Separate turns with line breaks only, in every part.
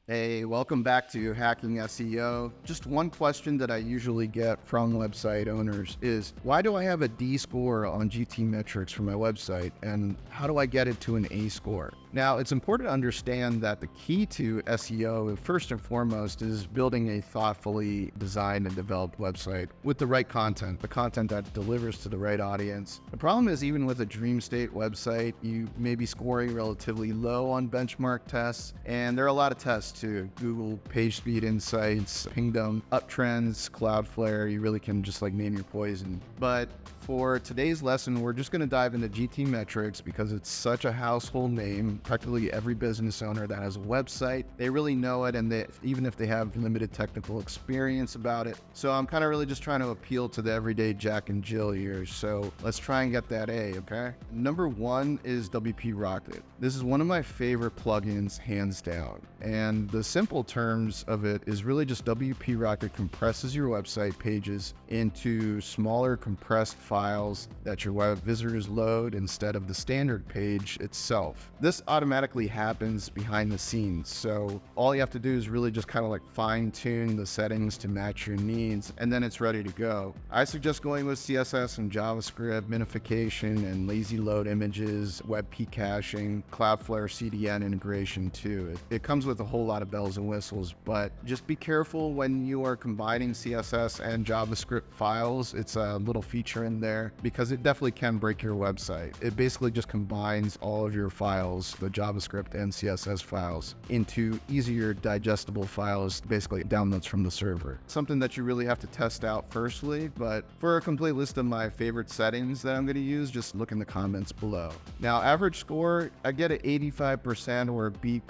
Hey, welcome back to Hacking SEO. Just one question that I usually get from website owners is, why do I have a D score on GTmetrix for my website, and how do I get it to an A score? Now, it's important to understand that the key to SEO, first and foremost, is building a thoughtfully designed and developed website with the right content, the content that delivers to the right audience. The problem is, even with a dream state website, you may be scoring relatively low on benchmark tests, and there are a lot of tests to Google PageSpeed Insights, Pingdom, Uptrends, Cloudflare. You really can just name your poison. But for today's lesson, we're just going to dive into GTmetrix because it's such a household name. Practically every business owner that has a website, they really know it, and even if they have limited technical experience about it. So I'm kind of really just trying to appeal to the everyday Jack and Jill here. So let's try and get that A, okay? Number one is WP Rocket. This is one of my favorite plugins, hands down. And the simple terms of it is really just WP Rocket compresses your website pages into smaller compressed files that your web visitors load instead of the standard page itself. This automatically happens behind the scenes. So all you have to do is really just kind of fine tune the settings to match your needs, and then it's ready to go. I suggest going with CSS and JavaScript, minification and lazy load images, WebP caching, Cloudflare CDN integration too. It comes with a whole lot of bells and whistles, but just be careful when you are combining CSS and JavaScript files. It's a little feature in there because it definitely can break your website. It basically just combines all of your files, the JavaScript and CSS files, into easier digestible files, basically downloads from the server. Something that you really have to test out firstly, but for a complete list of my favorite settings that I'm going to use, just look in the comments below. Now, average score, I get an 85% or a B+.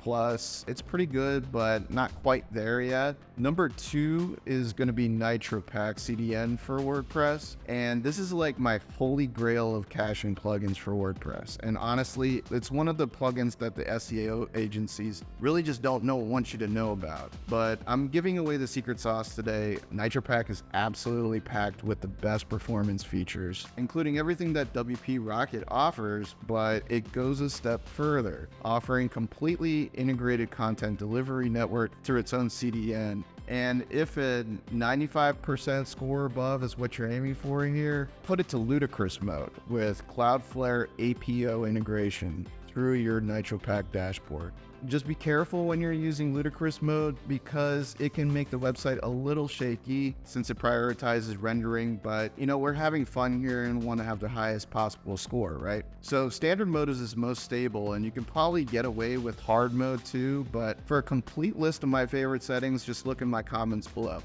It's pretty good, but not quite there yet. Number two is going to be Nitropack CDN for WordPress, and this is my holy grail of caching plugins for WordPress. And honestly, it's one of the plugins that the SEO agencies really just don't want you to know about. But I'm giving away the secret sauce today. Nitropack is absolutely packed with the best performance features, including everything that WP Rocket offers, but it goes a step further, offering completely integrated content delivery network through its own CDN. And if a 95% score above is what you're aiming for here, put it to ludicrous mode with Cloudflare APO integration through your Nitropack dashboard. Just be careful when you're using ludicrous mode because it can make the website a little shaky since it prioritizes rendering, but we're having fun here and want to have the highest possible score, right? So standard mode is most stable, and you can probably get away with hard mode too, but for a complete list of my favorite settings, just look in my comments below.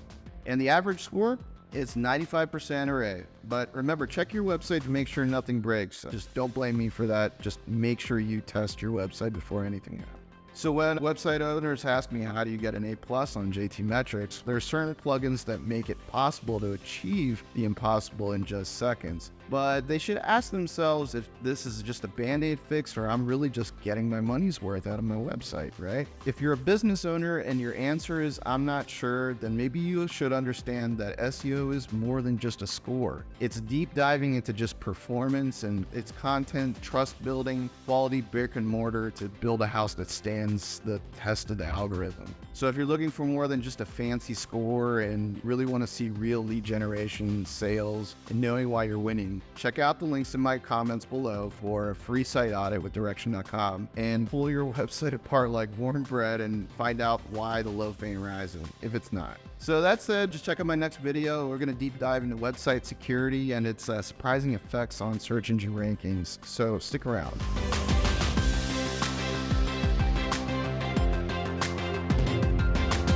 And the average score? It's 95% or A. But remember, check your website to make sure nothing breaks. Just don't blame me for that. Just make sure you test your website before anything happens. So when website owners ask me how do you get an A+ on GTmetrix, there are certain plugins that make it possible to achieve the impossible in just seconds. But they should ask themselves if this is just a band-aid fix or I'm really just getting my money's worth out of my website, right? If you're a business owner and your answer is I'm not sure, then maybe you should understand that SEO is more than just a score. It's deep diving into just performance and its content, trust building, quality brick and mortar to build a house that stands the test of the algorithm. So if you're looking for more than just a fancy score and really want to see real lead generation, sales, and knowing why you're winning, check out the links in my comments below for a free site audit with Direction.com and pull your website apart like warm bread and find out why the loaf ain't rising, if it's not. So that said, just check out my next video. We're going to deep dive into website security and its surprising effects on search engine rankings. So stick around.